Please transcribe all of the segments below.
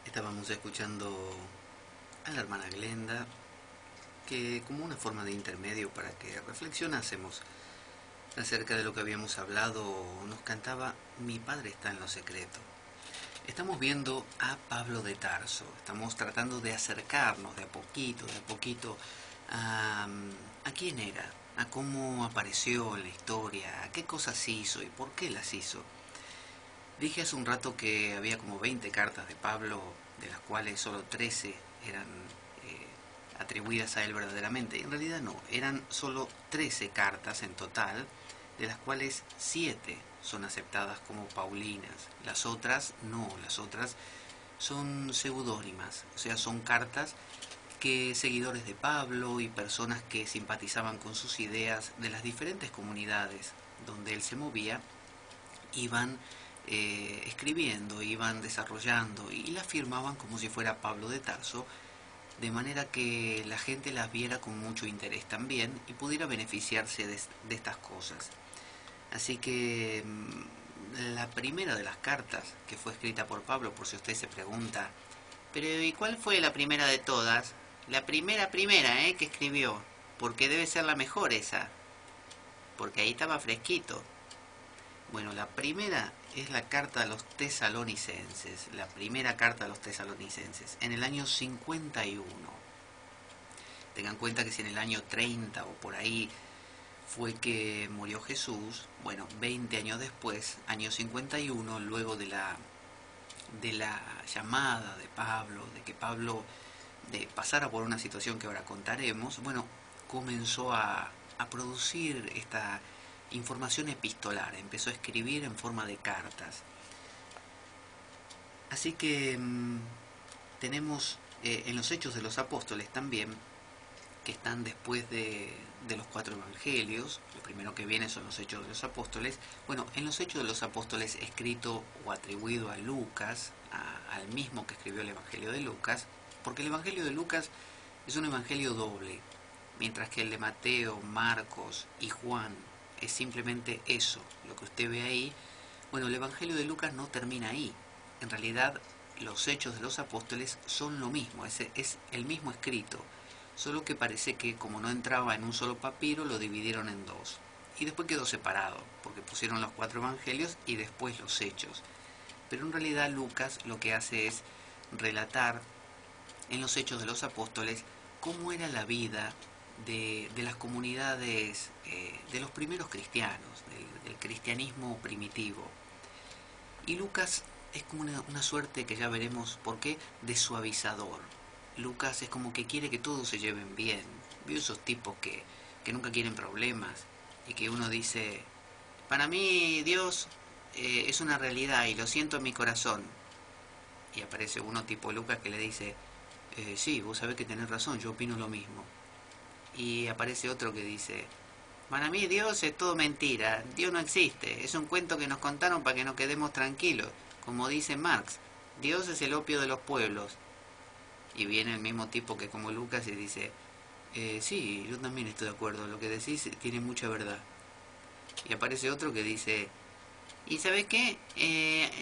Estábamos escuchando a la hermana Glenda, que como una forma de intermedio para que reflexionásemos acerca de lo que habíamos hablado, nos cantaba Mi Padre está en lo secreto. Estamos viendo a Pablo de Tarso, estamos tratando de acercarnos de a poquito a quién era, a cómo apareció en la historia, a qué cosas hizo y por qué las hizo. Dije hace un rato que había como 20 cartas de Pablo, de las cuales solo 13 eran atribuidas a él verdaderamente. En realidad no, eran solo 13 cartas en total, de las cuales 7 son aceptadas como paulinas. Las otras no, las otras son seudónimas, o sea, son cartas que seguidores de Pablo y personas que simpatizaban con sus ideas de las diferentes comunidades donde él se movía iban escribiendo, iban desarrollando y las firmaban como si fuera Pablo de Tarso, de manera que la gente las viera con mucho interés también y pudiera beneficiarse de estas cosas. Así que la primera de las cartas que fue escrita por Pablo, por si usted se pregunta, pero ¿y cuál fue la primera de todas? La primera, que escribió, porque debe ser la mejor esa, porque ahí estaba fresquito. Bueno, la primera es la carta a los tesalonicenses, la primera carta a los tesalonicenses, en el año 51. Tengan en cuenta que si en el año 30 o por ahí fue que murió Jesús, bueno, 20 años después, año 51, luego de la llamada de Pablo, de que Pablo pasara por una situación que ahora contaremos, bueno, comenzó a producir esta información epistolar, empezó a escribir en forma de cartas. Así que tenemos en los Hechos de los Apóstoles también, que están después de los 4 evangelios, lo primero que viene son los Hechos de los Apóstoles. Bueno, en los Hechos de los Apóstoles, escrito o atribuido a Lucas, al mismo que escribió el Evangelio de Lucas, porque el Evangelio de Lucas es un evangelio doble, mientras que el de Mateo, Marcos y Juan es simplemente eso, lo que usted ve ahí. Bueno, el Evangelio de Lucas no termina ahí. En realidad, los Hechos de los Apóstoles son lo mismo, es el mismo escrito, solo que parece que como no entraba en un solo papiro, lo dividieron en dos. Y después quedó separado, porque pusieron los 4 evangelios y después los Hechos. Pero en realidad Lucas lo que hace es relatar en los Hechos de los Apóstoles cómo era la vida de las comunidades de los primeros cristianos, del cristianismo primitivo. Y Lucas es como una suerte, que ya veremos por qué, de suavizador. Lucas es como que quiere que todos se lleven bien. ¿Vio esos tipos que nunca quieren problemas? Y que uno dice, para mí Dios es una realidad y lo siento en mi corazón. Y aparece uno tipo Lucas que le dice, sí, vos sabés que tenés razón, yo opino lo mismo. Y aparece otro que dice, para mí Dios es todo mentira, Dios no existe, es un cuento que nos contaron para que nos quedemos tranquilos. Como dice Marx, Dios es el opio de los pueblos. Y viene el mismo tipo que como Lucas y dice, sí, yo también estoy de acuerdo, lo que decís tiene mucha verdad. Y aparece otro que dice, ¿y sabes qué?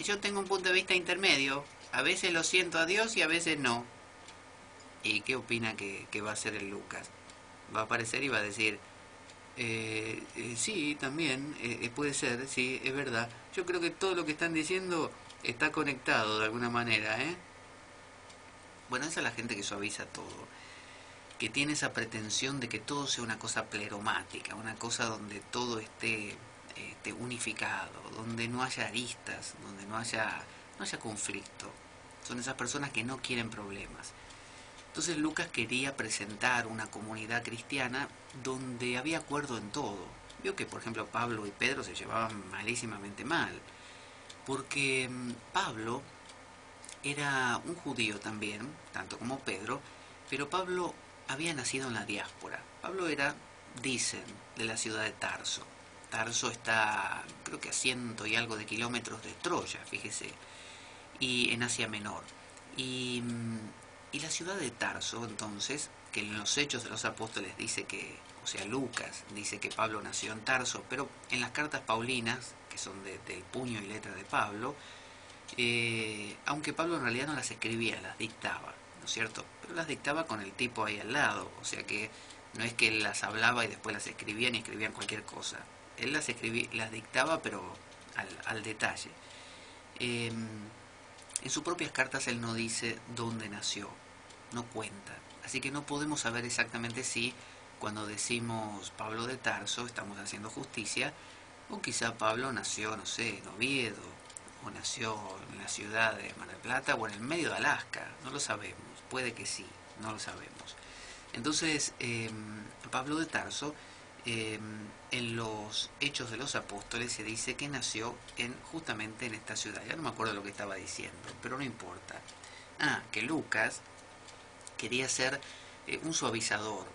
Yo tengo un punto de vista intermedio, a veces lo siento a Dios y a veces no. ¿Y qué opina que va a hacer el Lucas? Va a aparecer y va a decir, sí, también, puede ser, sí, es verdad. Yo creo que todo lo que están diciendo está conectado de alguna manera, ¿eh? Bueno, esa es la gente que suaviza todo, que tiene esa pretensión de que todo sea una cosa pleromática, una cosa donde todo esté unificado, donde no haya aristas, donde no haya conflicto. Son esas personas que no quieren problemas. Entonces Lucas quería presentar una comunidad cristiana donde había acuerdo en todo. Vio que, por ejemplo, Pablo y Pedro se llevaban malísimamente mal, porque Pablo era un judío también, tanto como Pedro, pero Pablo había nacido en la diáspora. Pablo era, dicen, de la ciudad de Tarso. Tarso está, creo que a ciento y algo de kilómetros de Troya, fíjese, y en Asia Menor. Y, y la ciudad de Tarso, entonces, que en los Hechos de los Apóstoles dice que, o sea, Lucas dice que Pablo nació en Tarso, pero en las cartas paulinas, que son del puño y letra de Pablo, aunque Pablo en realidad no las escribía, las dictaba, ¿no es cierto? Pero las dictaba con el tipo ahí al lado, o sea que no es que él las hablaba y después las escribía ni escribían cualquier cosa. Él las dictaba, pero al detalle. Eh, en sus propias cartas él no dice dónde nació, no cuenta. Así que no podemos saber exactamente si cuando decimos Pablo de Tarso estamos haciendo justicia, o quizá Pablo nació, no sé, en Oviedo, o nació en la ciudad de Mar del Plata, o en el medio de Alaska, no lo sabemos, puede que sí, no lo sabemos. Entonces, Pablo de Tarso, en los Hechos de los Apóstoles se dice que nació justamente en esta ciudad. Ya no me acuerdo lo que estaba diciendo, pero no importa. Que Lucas quería ser un suavizador,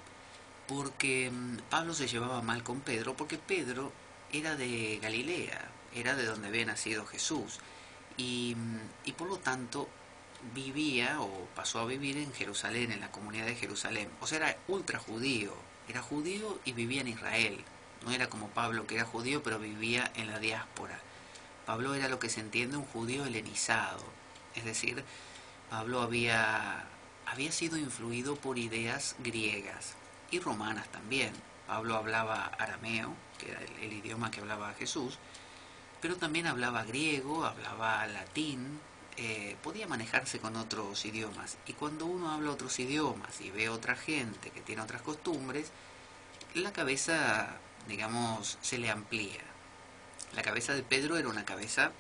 porque Pablo se llevaba mal con Pedro, porque Pedro era de Galilea, era de donde había nacido Jesús, y por lo tanto vivía o pasó a vivir en Jerusalén, en la comunidad de Jerusalén. O sea, era ultra judío, era judío y vivía en Israel. No era como Pablo, que era judío pero vivía en la diáspora. Pablo era lo que se entiende un judío helenizado, es decir, Pablo había sido influido por ideas griegas y romanas también. Pablo hablaba arameo, que era el idioma que hablaba Jesús, pero también hablaba griego, hablaba latín, podía manejarse con otros idiomas. Y cuando uno habla otros idiomas y ve otra gente que tiene otras costumbres, la cabeza, digamos, se le amplía. La cabeza de Pedro era una cabeza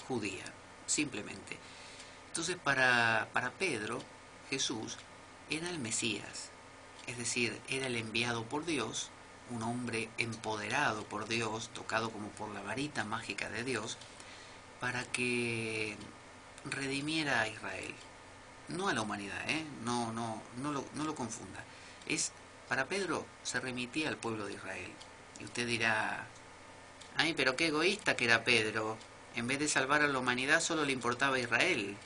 judía, simplemente. Entonces para Pedro, Jesús era el Mesías, es decir, era el enviado por Dios, un hombre empoderado por Dios, tocado como por la varita mágica de Dios, para que redimiera a Israel. No a la humanidad, no lo confunda. Para Pedro se remitía al pueblo de Israel. Y usted dirá, ay, pero qué egoísta que era Pedro. En vez de salvar a la humanidad solo le importaba a Israel.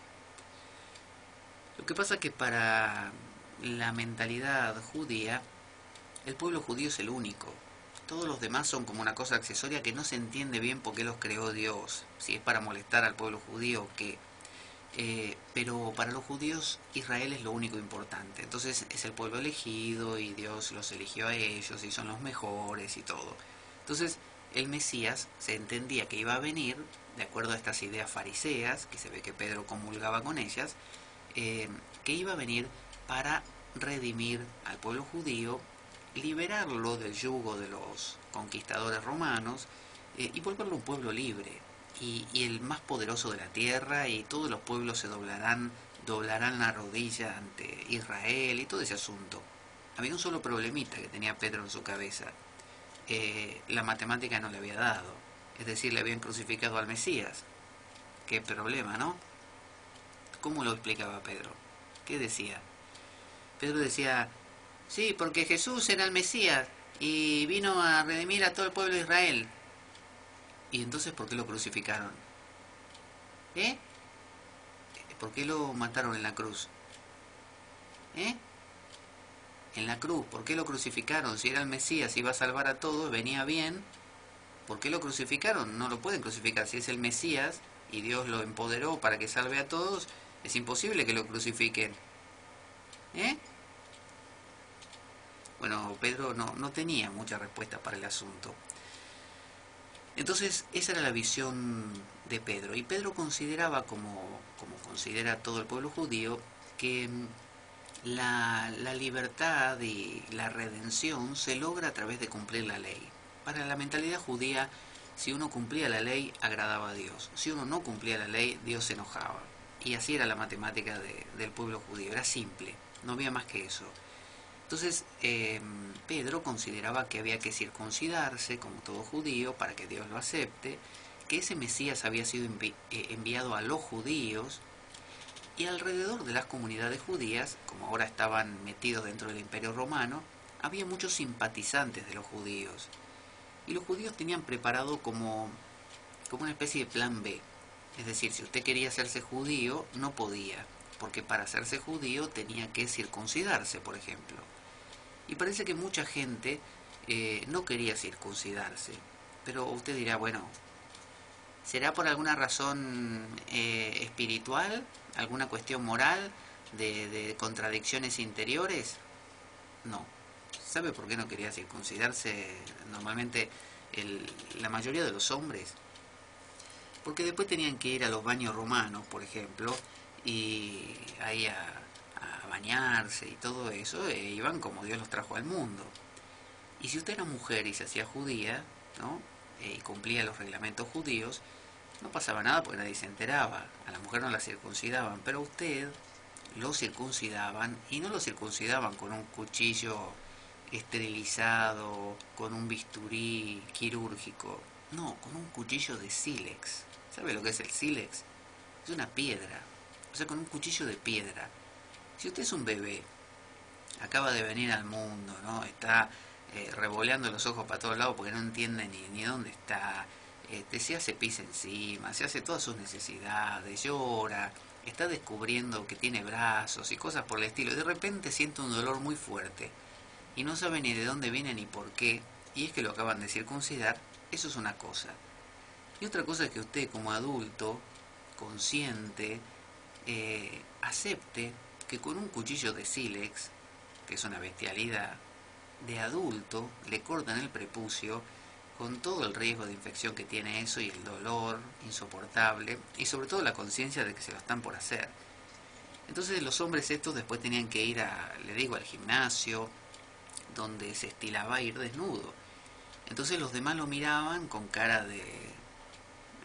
Lo que pasa es que para la mentalidad judía, el pueblo judío es el único. Todos los demás son como una cosa accesoria que no se entiende bien por qué los creó Dios. Si es para molestar al pueblo judío o qué. Pero para los judíos Israel es lo único importante. Entonces es el pueblo elegido y Dios los eligió a ellos y son los mejores y todo. Entonces el Mesías se entendía que iba a venir, de acuerdo a estas ideas fariseas, que se ve que Pedro comulgaba con ellas, que iba a venir para redimir al pueblo judío, liberarlo del yugo de los conquistadores romanos y volverlo un pueblo libre y el más poderoso de la tierra, y todos los pueblos se doblarán la rodilla ante Israel y todo ese asunto. Había un solo problemita que tenía Pedro en su cabeza. La matemática no le había dado, es decir, le habían crucificado al Mesías. Qué problema, ¿no? ¿Cómo lo explicaba Pedro? ¿Qué decía? Pedro decía, sí, porque Jesús era el Mesías y vino a redimir a todo el pueblo de Israel. ¿Y entonces por qué lo crucificaron? ¿Eh? ¿Por qué lo mataron en la cruz? ¿Eh? En la cruz, ¿por qué lo crucificaron? Si era el Mesías, iba a salvar a todos, venía bien, ¿por qué lo crucificaron? No lo pueden crucificar. Si es el Mesías y Dios lo empoderó para que salve a todos, es imposible que lo crucifiquen. ¿Eh? Bueno, Pedro no tenía mucha respuesta para el asunto. Entonces, esa era la visión de Pedro. Y Pedro consideraba, como considera todo el pueblo judío, que la libertad y la redención se logra a través de cumplir la ley. Para la mentalidad judía, si uno cumplía la ley, agradaba a Dios. Si uno no cumplía la ley, Dios se enojaba. Y así era la matemática del pueblo judío. Era simple, no había más que eso. Entonces, Pedro consideraba que había que circuncidarse, como todo judío, para que Dios lo acepte, que ese Mesías había sido enviado a los judíos, y alrededor de las comunidades judías, como ahora estaban metidos dentro del Imperio Romano, había muchos simpatizantes de los judíos. Y los judíos tenían preparado como una especie de plan B. Es decir, si usted quería hacerse judío, no podía, porque para hacerse judío tenía que circuncidarse, por ejemplo. Y parece que mucha gente no quería circuncidarse. Pero usted dirá, bueno, ¿será por alguna razón espiritual? ¿Alguna cuestión moral? De contradicciones interiores? No. ¿Sabe por qué no quería circuncidarse normalmente la mayoría de los hombres? Porque después tenían que ir a los baños romanos, por ejemplo, y ahí a bañarse y todo eso, e iban como Dios los trajo al mundo. Y si usted era mujer y se hacía judía, ¿no? Y cumplía los reglamentos judíos, no pasaba nada porque nadie se enteraba. A la mujer no la circuncidaban, pero a usted lo circuncidaban, y no lo circuncidaban con un cuchillo esterilizado, con un bisturí quirúrgico. No, con un cuchillo de sílex. ¿Sabe lo que es el sílex? Es una piedra. O sea, con un cuchillo de piedra. Si usted es un bebé, acaba de venir al mundo, ¿no? Está revoleando los ojos para todos lados porque no entiende ni dónde está. Se hace pis encima, se hace todas sus necesidades, llora, está descubriendo que tiene brazos y cosas por el estilo. Y de repente siente un dolor muy fuerte y no sabe ni de dónde viene ni por qué. Y es que lo acaban de circuncidar. Eso es una cosa. Y otra cosa es que usted como adulto, consciente, acepte que con un cuchillo de sílex, que es una bestialidad, de adulto le cortan el prepucio con todo el riesgo de infección que tiene eso y el dolor insoportable y sobre todo la conciencia de que se lo están por hacer. Entonces los hombres estos después tenían que ir al gimnasio, donde se estilaba ir desnudo. Entonces los demás lo miraban con cara de,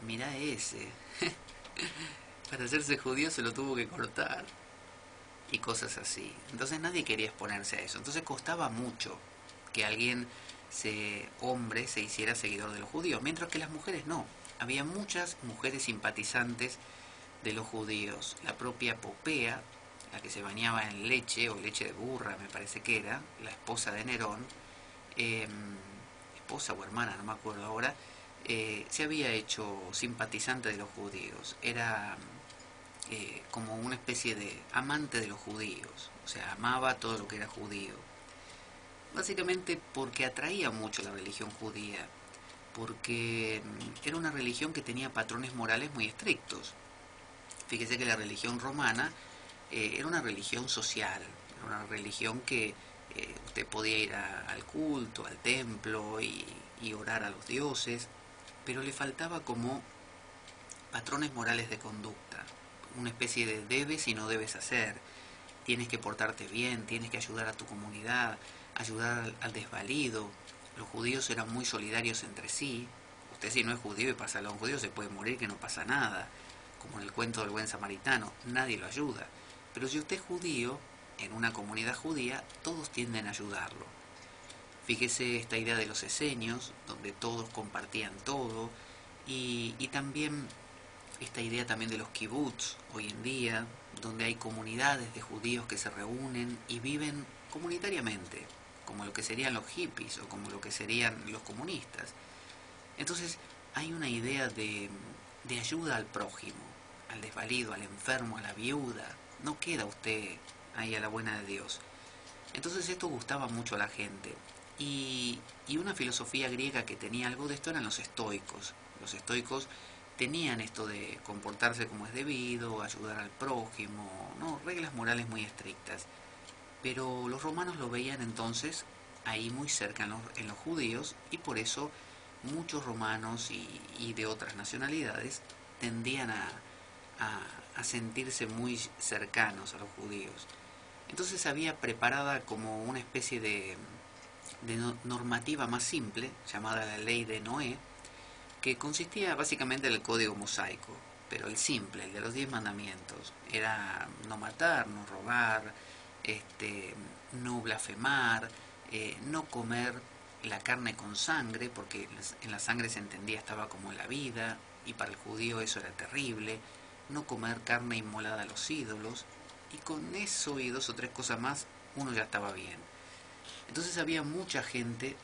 mira ese, para hacerse judío se lo tuvo que cortar y cosas así. Entonces nadie quería exponerse a eso. Entonces costaba mucho que alguien, hombre, se hiciera seguidor de los judíos, mientras que las mujeres no. Había muchas mujeres simpatizantes de los judíos. La propia Popea, la que se bañaba en leche, o leche de burra me parece que era, la esposa de Nerón, esposa o hermana, no me acuerdo ahora, se había hecho simpatizante de los judíos. Era como una especie de amante de los judíos, o sea, amaba todo lo que era judío. Básicamente porque atraía mucho la religión judía, porque era una religión que tenía patrones morales muy estrictos. Fíjese que la religión romana era una religión social, era una religión que usted podía ir al culto, al templo y orar a los dioses, pero le faltaba como patrones morales de conducta, una especie de debes y no debes hacer. Tienes que portarte bien, tienes que ayudar a tu comunidad, ayudar al desvalido. Los judíos eran muy solidarios entre sí. Usted si no es judío y pasa al lado de un judío se puede morir que no pasa nada. Como en el cuento del buen samaritano, nadie lo ayuda. Pero si usted es judío, en una comunidad judía, todos tienden a ayudarlo. Fíjese esta idea de los esenios, donde todos compartían todo, y también esta idea también de los kibbutz hoy en día, donde hay comunidades de judíos que se reúnen y viven comunitariamente, como lo que serían los hippies o como lo que serían los comunistas. Entonces hay una idea de ayuda al prójimo, al desvalido, al enfermo, a la viuda. No queda usted ahí a la buena de Dios. Entonces esto gustaba mucho a la gente. Y una filosofía griega que tenía algo de esto eran los estoicos. Los estoicos tenían esto de comportarse como es debido, ayudar al prójimo, no, reglas morales muy estrictas. Pero los romanos lo veían entonces ahí muy cerca en los judíos, y por eso muchos romanos y de otras nacionalidades tendían a sentirse muy cercanos a los judíos. Entonces había preparada como una especie de normativa más simple, llamada la ley de Noé, que consistía básicamente en el código mosaico, pero el simple, el de los 10 mandamientos. Era no matar, no robar, no blasfemar, no comer la carne con sangre, porque en la sangre se entendía estaba como la vida, y para el judío eso era terrible. No comer carne inmolada a los ídolos, y con eso y 2 o 3 cosas más uno ya estaba bien. Entonces había mucha gente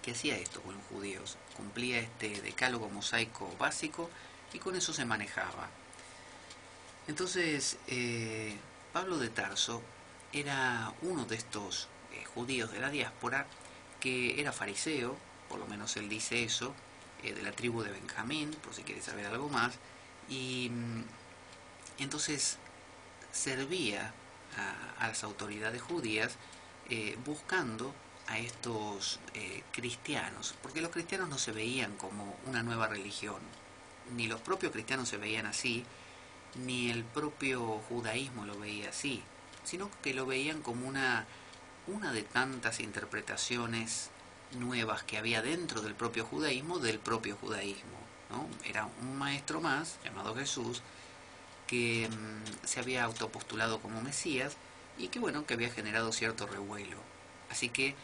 que hacía esto con los judíos, cumplía este decálogo mosaico básico y con eso se manejaba. Entonces, Pablo de Tarso era uno de estos judíos de la diáspora que era fariseo, por lo menos él dice eso, de la tribu de Benjamín, por si quieres saber algo más, y entonces servía a las autoridades judías buscando a estos cristianos, porque los cristianos no se veían como una nueva religión, ni los propios cristianos se veían así, ni el propio judaísmo lo veía así, sino que lo veían como una de tantas interpretaciones nuevas que había dentro del propio judaísmo, ¿no? Era un maestro más, llamado Jesús, que se había autopostulado como Mesías y que bueno, que había generado cierto revuelo. Así que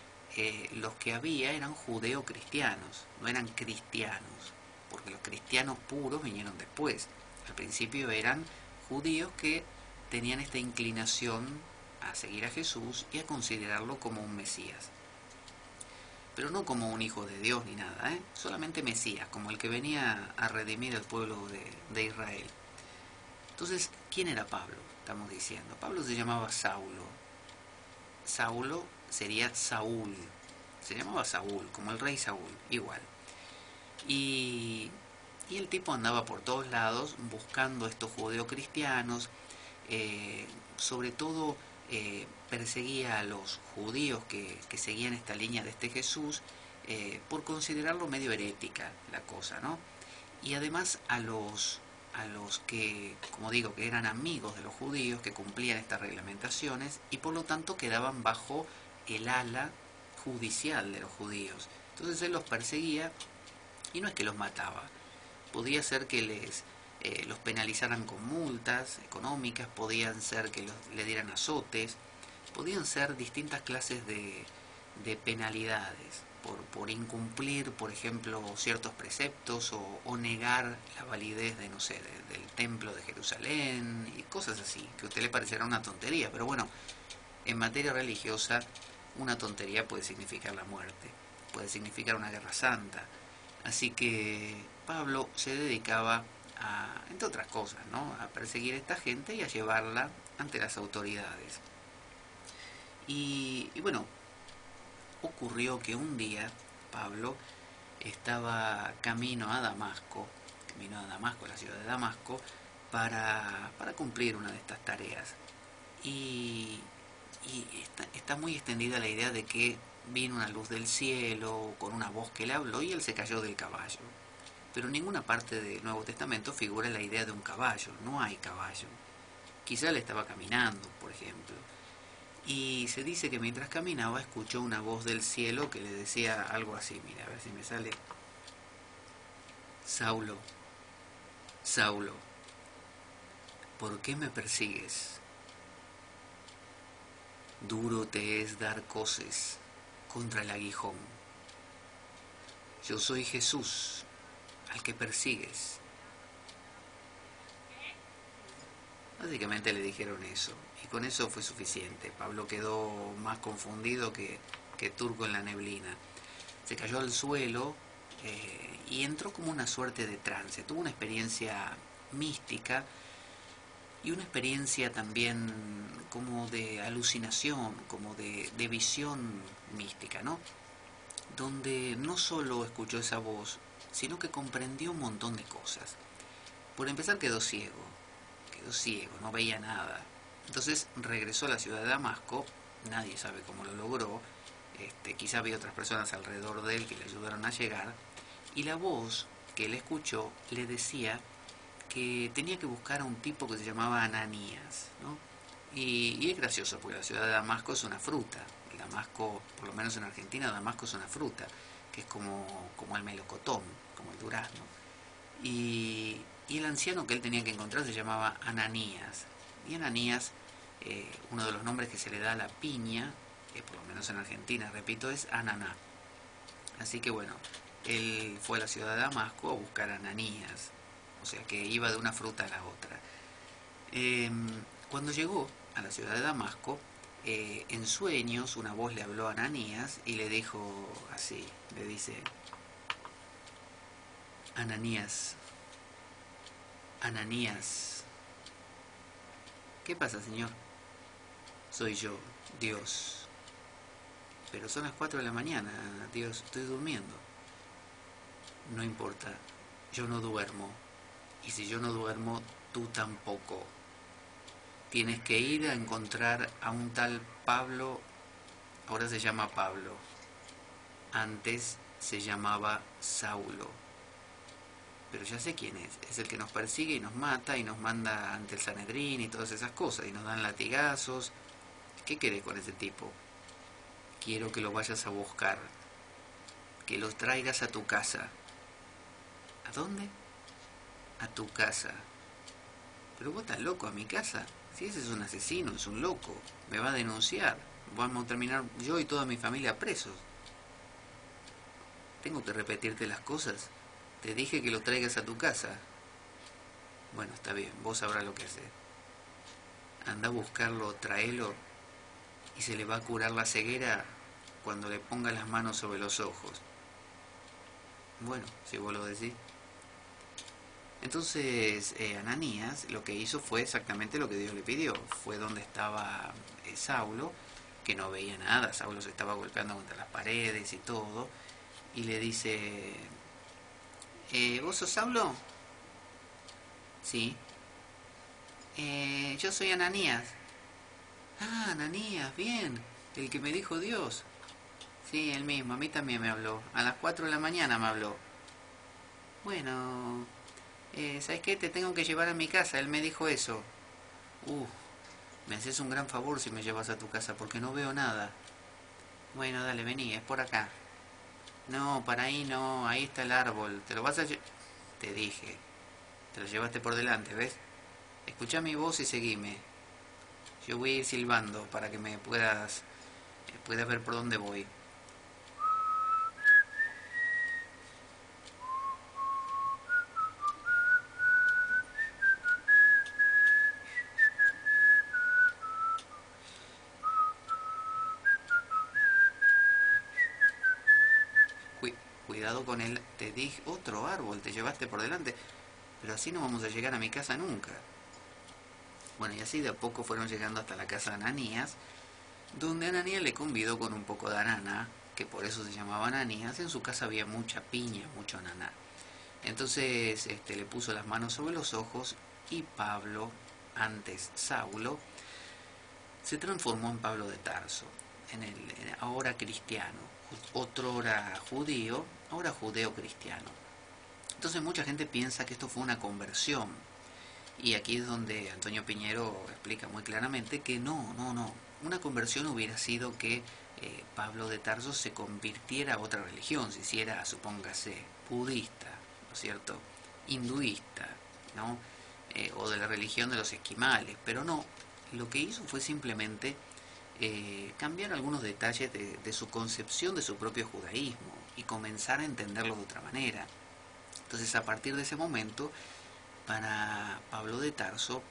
los que había eran judeo-cristianos, no eran cristianos, porque los cristianos puros vinieron después. Al principio eran judíos que tenían esta inclinación a seguir a Jesús y a considerarlo como un Mesías. Pero no como un hijo de Dios ni nada, solamente Mesías, como el que venía a redimir al pueblo de Israel. Entonces, ¿quién era Pablo? Estamos diciendo. Pablo se llamaba Saulo. Saulo sería Saúl. Se llamaba Saúl, como el rey Saúl, igual. Y el tipo andaba por todos lados buscando a estos judeocristianos, sobre todo perseguía a los judíos que seguían esta línea de este Jesús, por considerarlo medio herética la cosa, ¿no? Y además a los que, como digo, que eran amigos de los judíos, que cumplían estas reglamentaciones y por lo tanto quedaban bajo el ala judicial de los judíos. Entonces él los perseguía y no es que los mataba, podía ser que los penalizaran con multas económicas, podían ser que le dieran azotes, podían ser distintas clases de penalidades por incumplir, por ejemplo, ciertos preceptos o negar la validez de, no sé, del templo de Jerusalén y cosas así, que a usted le parecerá una tontería, pero bueno, en materia religiosa una tontería puede significar la muerte, puede significar una guerra santa. Así que Pablo se dedicaba a, entre otras cosas, ¿no?, a perseguir a esta gente y a llevarla ante las autoridades. Y bueno, ocurrió que un día Pablo estaba camino a Damasco, la ciudad de Damasco, para cumplir una de estas tareas. Y está muy extendida la idea de que vino una luz del cielo con una voz que le habló y él se cayó del caballo. Pero en ninguna parte del Nuevo Testamento figura la idea de un caballo, no hay caballo. Quizá él estaba caminando, por ejemplo. Y se dice que mientras caminaba escuchó una voz del cielo que le decía algo así, mira, a ver si me sale. Saulo, Saulo, ¿por qué me persigues? Duro te es dar coces contra el aguijón. Yo soy Jesús, al que persigues. Básicamente le dijeron eso, y con eso fue suficiente. Pablo quedó más confundido que turco en la neblina. Se cayó al suelo y entró como una suerte de trance. Tuvo una experiencia mística y una experiencia también como de alucinación, como de visión mística, ¿no? Donde no solo escuchó esa voz, sino que comprendió un montón de cosas. Por empezar quedó ciego, no veía nada. Entonces regresó a la ciudad de Damasco, nadie sabe cómo lo logró, quizá había otras personas alrededor de él que le ayudaron a llegar, y la voz que él escuchó le decía que tenía que buscar a un tipo que se llamaba Ananías, ¿no? Y es gracioso porque la ciudad de Damasco es una fruta. El Damasco, por lo menos en Argentina, Damasco es una fruta, que es como el melocotón, como el durazno. Y el anciano que él tenía que encontrar se llamaba Ananías. Y Ananías, uno de los nombres que se le da a la piña, que por lo menos en Argentina, repito, es ananá. Así que bueno, él fue a la ciudad de Damasco a buscar a Ananías, o sea que iba de una fruta a la otra. Cuando llegó a la ciudad de Damasco, en sueños una voz le habló a Ananías y le dijo así, le dice: Ananías, Ananías. ¿Qué pasa, Señor? Soy yo, Dios. Pero son las 4 de la mañana, Dios, estoy durmiendo. No importa, yo no duermo. Y si yo no duermo, tú tampoco. Tienes que ir a encontrar a un tal Pablo, ahora se llama Pablo. Antes se llamaba Saulo. Pero ya sé quién es el que nos persigue y nos mata y nos manda ante el Sanedrín y todas esas cosas, y nos dan latigazos. ¿Qué querés con ese tipo? Quiero que lo vayas a buscar, que lo traigas a tu casa. ¿A dónde? A tu casa. Pero vos estás loco, a mi casa. Si ese es un asesino, es un loco, me va a denunciar. Vamos a terminar yo y toda mi familia presos. ¿Tengo que repetirte las cosas? Te dije que lo traigas a tu casa. Bueno, está bien, vos sabrás lo que hacer. Anda a buscarlo, tráelo, y se le va a curar la ceguera cuando le ponga las manos sobre los ojos. Bueno, si vos lo decís. Entonces Ananías lo que hizo fue exactamente lo que Dios le pidió. Fue donde estaba Saulo, que no veía nada. Saulo se estaba golpeando contra las paredes y todo. Y le dice: ¿vos sos Saulo? Sí. Yo soy Ananías. Ah, Ananías, bien. El que me dijo Dios. Sí, el mismo. A mí también me habló. A las 4 de la mañana me habló. Bueno, ¿sabes qué? Te tengo que llevar a mi casa. Él me dijo eso. Me haces un gran favor si me llevas a tu casa porque no veo nada. Bueno, dale, vení, es por acá. No, para ahí no, ahí está el árbol. ¿Te lo vas a llevar? Te dije. Te lo llevaste por delante, ¿ves? Escuchá mi voz y seguime. Yo voy a ir silbando para que me puedas ver por dónde voy. Cuidado con él, te dije, otro árbol, te llevaste por delante. Pero así no vamos a llegar a mi casa nunca. Bueno, y así de a poco fueron llegando hasta la casa de Ananías, donde Ananías le convidó con un poco de ananá, que por eso se llamaba Ananías. En su casa había mucha piña, mucho ananá. Entonces le puso las manos sobre los ojos y Pablo, antes Saulo, se transformó en Pablo de Tarso, en el ahora cristiano, otrora judío, ahora judeo cristiano. Entonces mucha gente piensa que esto fue una conversión, y aquí es donde Antonio Piñero explica muy claramente que no. Una conversión hubiera sido que Pablo de Tarso se convirtiera a otra religión, se hiciera, supóngase, budista, ¿no es cierto?, hinduista, ¿no?, o de la religión de los esquimales, pero no, lo que hizo fue simplemente cambiar algunos detalles de su concepción de su propio judaísmo y comenzar a entenderlo de otra manera. Entonces, a partir de ese momento, para Pablo de Tarso,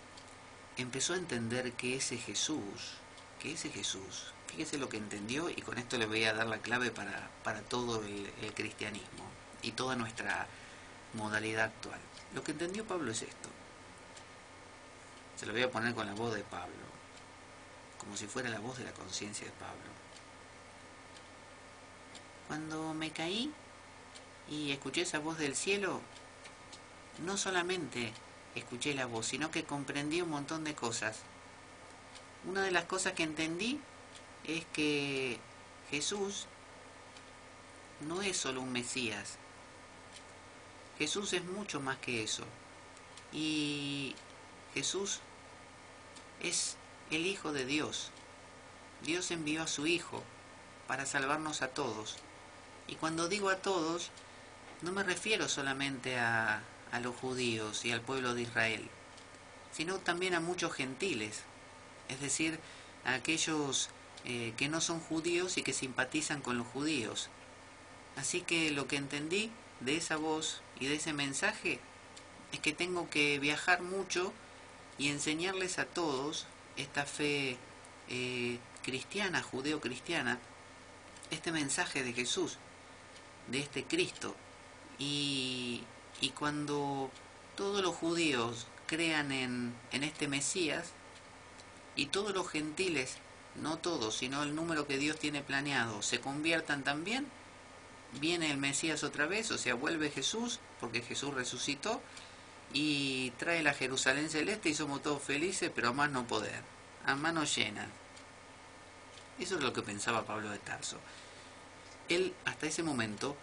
empezó a entender que ese Jesús, fíjese lo que entendió, y con esto le voy a dar la clave para todo el cristianismo y toda nuestra modalidad actual. Lo que entendió Pablo es esto. Se lo voy a poner con la voz de Pablo, como si fuera la voz de la conciencia de Pablo. Cuando me caí y escuché esa voz del cielo, no solamente escuché la voz, sino que comprendí un montón de cosas. Una de las cosas que entendí es que Jesús no es solo un Mesías. Jesús es mucho más que eso. Y Jesús es el Hijo de Dios. Dios envió a su Hijo para salvarnos a todos. Y cuando digo a todos, no me refiero solamente a los judíos y al pueblo de Israel, sino también a muchos gentiles, es decir, a aquellos que no son judíos y que simpatizan con los judíos. Así que lo que entendí de esa voz y de ese mensaje es que tengo que viajar mucho y enseñarles a todos esta fe que cristiana, judeo-cristiana, este mensaje de Jesús, de este Cristo. Y, y cuando todos los judíos crean en este Mesías, y todos los gentiles, no todos, sino el número que Dios tiene planeado, se conviertan también, viene el Mesías otra vez, o sea, vuelve Jesús, porque Jesús resucitó, y trae la Jerusalén celeste y somos todos felices, pero a más no poder, a mano llena. Eso es lo que pensaba Pablo de Tarso. Él, hasta ese momento,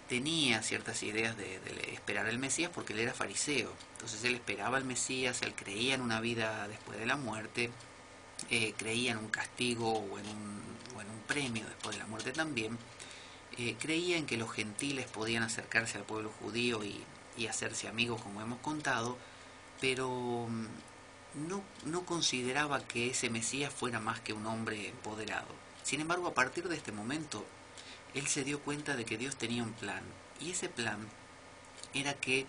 tenía ciertas ideas de esperar al Mesías porque él era fariseo. Entonces él esperaba al Mesías, él creía en una vida después de la muerte, creía en un castigo o en un premio después de la muerte también. Creía en que los gentiles podían acercarse al pueblo judío y hacerse amigos, como hemos contado, pero no consideraba que ese Mesías fuera más que un hombre empoderado. Sin embargo, a partir de este momento, él se dio cuenta de que Dios tenía un plan, y ese plan era que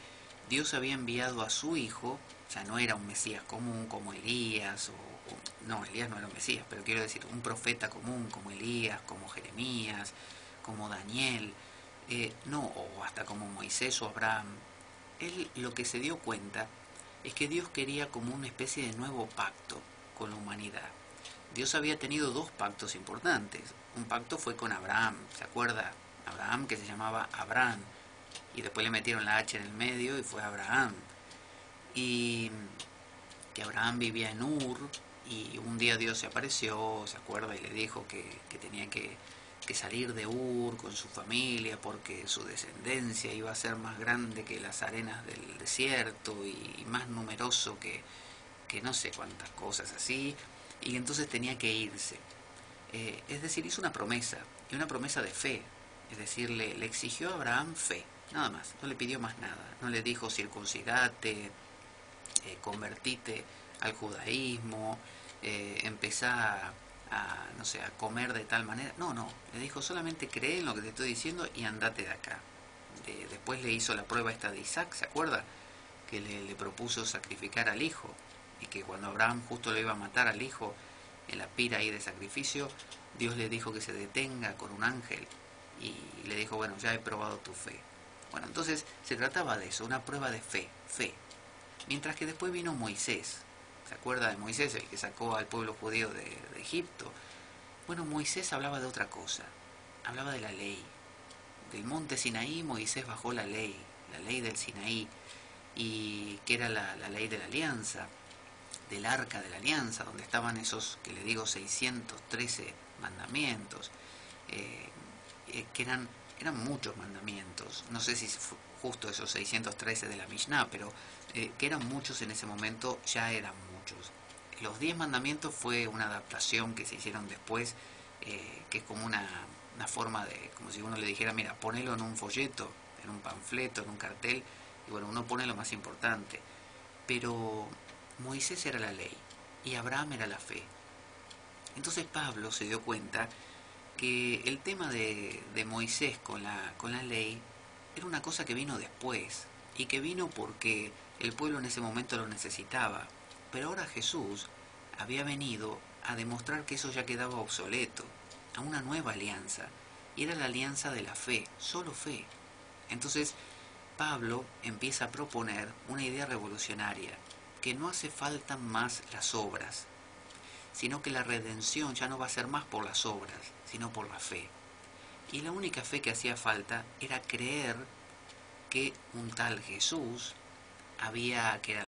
Dios había enviado a su hijo, o sea, no era un Mesías común como Elías, no, Elías no era un Mesías, pero quiero decir, un profeta común como Elías, como Jeremías, como Daniel, no, o hasta como Moisés o Abraham. Él lo que se dio cuenta es que Dios quería como una especie de nuevo pacto con la humanidad. Dios había tenido dos pactos importantes. Un pacto fue con Abraham, ¿se acuerda? Abraham, que se llamaba Abraham, y después le metieron la H en el medio y fue Abraham. Y que Abraham vivía en Ur, y un día Dios se apareció, ¿se acuerda? Y le dijo que tenía que salir de Ur con su familia porque su descendencia iba a ser más grande que las arenas del desierto y más numeroso que no sé cuántas cosas así, y entonces tenía que irse. Es decir, hizo una promesa, y una promesa de fe. Es decir, le exigió a Abraham fe, nada más, no le pidió más nada. No le dijo circuncidate, convertite al judaísmo, empezá no sé, a comer de tal manera. No, le dijo solamente cree en lo que te estoy diciendo y andate de acá. Después le hizo la prueba esta de Isaac, ¿se acuerda? Que le propuso sacrificar al hijo, y que cuando Abraham justo le iba a matar al hijo en la pira ahí de sacrificio, Dios le dijo que se detenga con un ángel y le dijo, bueno, ya he probado tu fe. Bueno, entonces se trataba de eso, una prueba de fe. Mientras que después vino Moisés. ¿Se acuerda de Moisés, el que sacó al pueblo judío de Egipto? Bueno, Moisés hablaba de otra cosa, hablaba de la ley. Del monte Sinaí Moisés bajó la ley del Sinaí, y que era la ley de la alianza, del arca de la alianza, donde estaban esos, que le digo, 613 mandamientos, que eran muchos mandamientos. No sé si fue justo esos 613 de la Mishnah, pero que eran muchos en ese momento, ya eran muchos. Los 10 mandamientos fue una adaptación que se hicieron después, que es como una forma de, como si uno le dijera, mira, ponelo en un folleto, en un panfleto, en un cartel, y bueno, uno pone lo más importante. Pero Moisés era la ley y Abraham era la fe. Entonces Pablo se dio cuenta que el tema de Moisés con la ley era una cosa que vino después, y que vino porque el pueblo en ese momento lo necesitaba. Pero ahora Jesús había venido a demostrar que eso ya quedaba obsoleto, a una nueva alianza, y era la alianza de la fe, solo fe. Entonces Pablo empieza a proponer una idea revolucionaria, que no hace falta más las obras, sino que la redención ya no va a ser más por las obras, sino por la fe. Y la única fe que hacía falta era creer que un tal Jesús que era